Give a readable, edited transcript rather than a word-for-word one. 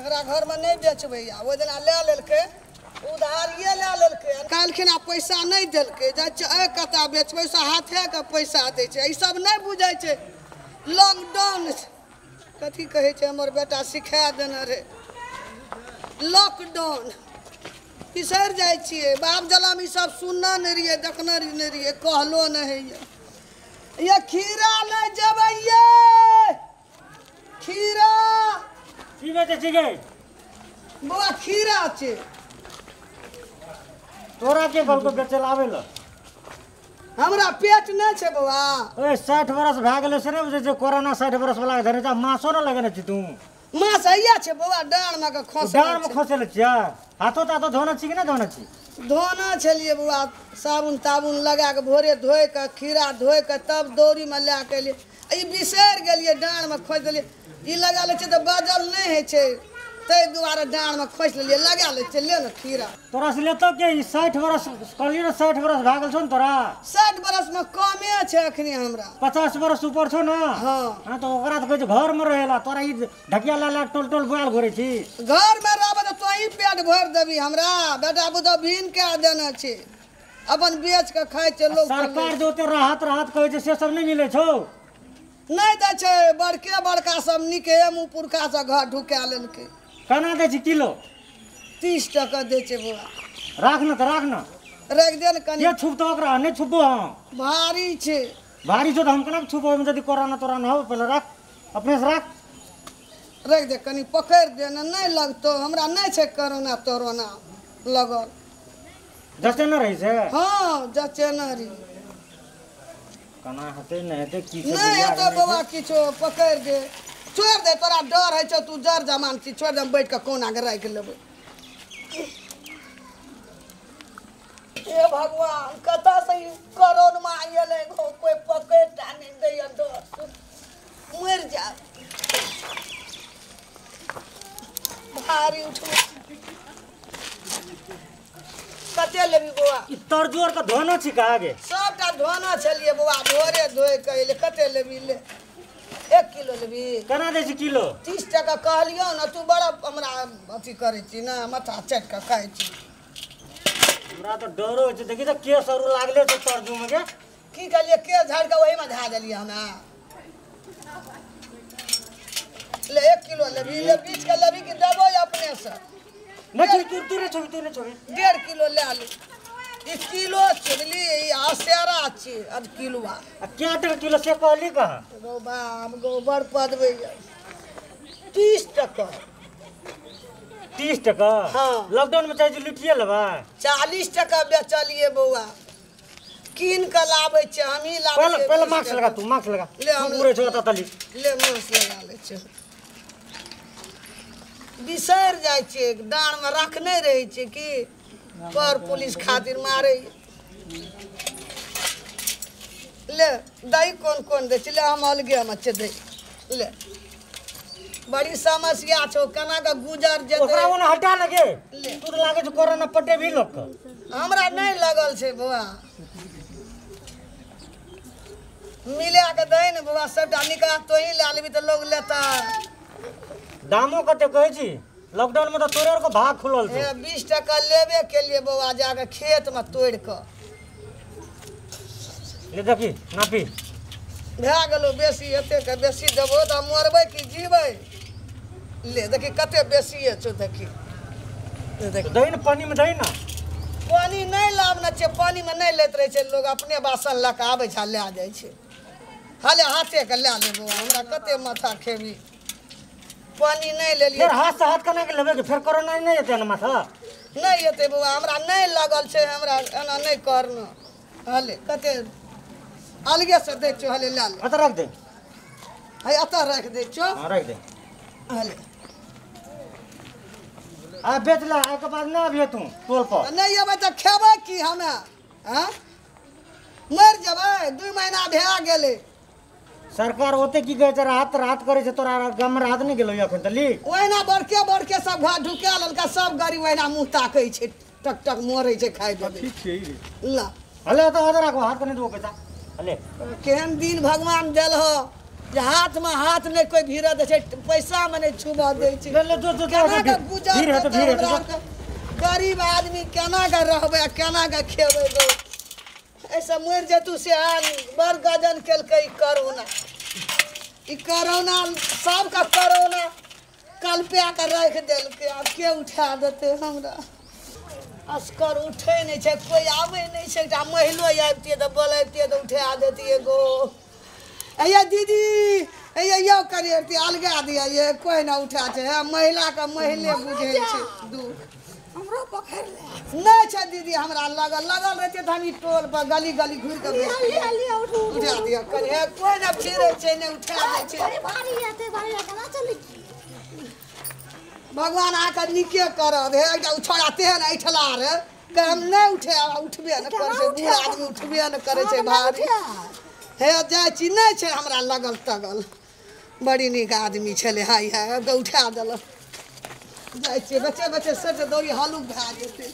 एकरा घर में नहीं बेचबै ओ दिना ले लेलकै उधारिये ले लेलकै काल्हिखिन पैसा नहीं देलकै कता बेचबै से हाथे के पैसा दै छै ई सब नहीं बुझै छै लॉकडाउन कथी कहै छै हमर बेटा सिखा देने रे लॉकडाउन बिसर जाइ छियै बाप जलाम ई सब सुनना नहीं रहिए देखना नहीं रहिए कहलो नहीं है ये खीरा नहीं जबै ये खीरा की बेचे छी गे बौआ खीरा छै तोरा के कहलको बेचे लावे ल हमरा पेट नहीं छै बौआ ओए 60 बरस भ गेलै से रे जे कोरोना 60 बरस वाला धरे जा मासो न लगने छी तू मास हैया छै बौआ डाँड़ में के खोस डाँड़ में खोसे ले छिया हाथो तातो धोना छी कि ना धोना छी धोना छलिए बौआ साबुन ताबुन लगा के भोरे धोए के खीरा धोए के तब दौरी में ला के लिए ई बिसर गेलिए डाँड़ में खोस देलिए ई लगा ले छै त बाजल नहीं है छै तै दुआरे डाँड़ में खोस लेलिए लगा ले छै ले न खीरा तोरा से लेतो के 60 बरस कहली ना 60 बरस भ गेल छौ न तोरा 60 बरस में कमे छै अखनी हमरा 50 बरस ऊपर छौ ना हां तो ओकरा त कहै छै घर में रहेला तोरा ई ढकिया ला टोल टोल बोल घरे छी घर में रहब त तोही पेट भर देबी हमरा बेटा बुदा भीन के देना छै अपन बेच के खाइ छै लोग सरकार जो ते राहत कहै छै से सब नहीं मिले छौ नहीं दै छै बड़के बड़का सब निके मुँह पुरखा से घर ढुका लेलकै केना दै छी किलो 30 टका दै छै बौआ राख न रख दे न कनी के छुपतो ओकरा नहीं छुपबो हम भारी छै भारी छौ त हम केना छुपो में यदि कोरोना तोराना हो पहले राख अपने से राख रख दे कनी पकड़ दे न नहीं लगतो हमरा नहीं छै कोरोना तोरोना लगल जते न रही से हां जचे न रही कना हते नहीं हते की से नहीं है तो बौआ किछो पकड़ दे छोड़ दे तोरा डर है छौ तू जर जमान छी छोड़ दे बैठ के कोना के राख लेबै हे भगवान कता से कोरोना में आइले कोई पकड़ टाने दैया डर मर जा भारी उठो कते लेबी बौआ ई तरजोर का धोना छी का आगे सबटा धोना छलिए बौआ भोरे धोए के ले कते लेबी ले 1 किलो लेबी केना दै छी किलो 30 टका कहलियो न तू बड़ा हमरा अथी करे छी ना माथा चट के खाइ छी हमरा तो डरो छै देखि त के सरू लागले छै तरजू में के की कहलिए के झाड़ के वही में धा देलिए हमरा ले 1 किलो लेबी ले बीच के लेबी कि देबो अपने से नहीं तू रे छोड़ 1.5 किलो ले ले ई किलो चली ई आसेरा छी अब किलोआ क्या टका किलो से कहली कहा गो बाप गोबर पदबै 30 टका 30 टका हां लॉकडाउन में चाहिए लुटिए लेबा 40 टका बेचलिए बौआ कीन के लाबै छै हमही लाबै पहले मास्क लगा तू मास्क लगा ले हम पूरे छोटा तली ले मास्क लगा ले छै बिसर जाइ छै डाँड़ में रखने रहै छै कि पर पुलिस खातिर मारे ले दही कौन दे ले हम अलगे में छै दे ले बड़ी समस्या छो केना के गुजर जेतै ओकरा ओने हटा लगे तू तो लागे छै कोरोना पटे भी लोग के हमरा नहीं लगल छै बौआ मिला के दे ने बौआ सबटा निकाह तो ही ले लेबी त लोग लेता दामो कते कहै छी लॉकडाउन में तो तोरे को भाग खुलल छै 20 टका लेबे के लिए बौआ जाके खेत में तोड़ के ले देखी नापी भए गेलो बेसी हेते के बेसी देबो त मरबै कि जीबै ले देखी कते बेसी छौ देखी दही न पानी में दही ना पानी नहीं लाबना छै पानी में नहीं लेत रहे छै लोग अपने बासन लऽ के आबै छै ले जाइ छै हाले हाथे के ले लेबो हमरा कते माथा खेबी पानी नहीं ले लिए फिर हाथ से हाथ कना के लेबे के फिर कोरोना नहीं हेते न माथा नहीं हेते बौआ हमरा नहीं लगल छै हमरा एना नहीं करना हाले कते अलगे से दे छो हाले ले ले अत रख दे है अता रख दे छो हां रख दे हाले आ बेच ला के बाद ना अभी तू टोल पर नहीं अबे त खेबै की हमे हैं मर जेबै 2 महीना भए गेलै सरकार ओते की कहै छै राहत करे छै तोरा गाम में राहत नहीं गेलो अखन तली ओहिना बड़के सब घर ढुका लेलका सब गरीब ओहिना मुंह ताकै छै टक टक मरै छै खाइ देबै ठीक छै ला हले तो आदर रखो हाथ कने दो पैसा हले केहन दिन भगवान देल हो जे हाथ में हाथ नहीं कोई भीड़ दे छै पैसा में नहीं छुबा दे छै ले ले दो केना के गुजर भीड़ है तो भीड़ है तो करतै? गरीब आदमी केना के रहबै आ केना के खेबै गो ऐसे मर जेतू से बड़ गजन केलकै ई कोरोना सबका कोरोना कल्पा के रख देलकै आब के उठा देतै हमरा असकर उठै नहीं छै कोई आबै नहीं छै एकटा महिलो आबितियै तऽ बोलैतियै तऽ उठा देतियै गो अಯ್या दीदी अಯ್या यो करियै अलगा दिया ये कोई ना उठा छै महिला के महिले बुझै छै दुख हमरो पकड़ ले नहीं छै दीदी हमरा लगल रहते तऽ हम ई टोल पर गली गली घुर के उठा दिया करिए कोई ना फिरे छै नहीं उठा दै छै भारी केना चली भगवान आके नीके करत हे एकटा छोड़ा तेहन ऐठला रे के हम नहीं उठे उठबे न करे छै बूढ़ आदमी उठबे न करे छै भारी हे जाइ छी नहीं छै हमरा लगल तगल बड़ी नीक आदमी छले हाय हाय उठा देलक जाइ छियै बच्चे बच्चे सर दौड़ी हालुक भए जेतै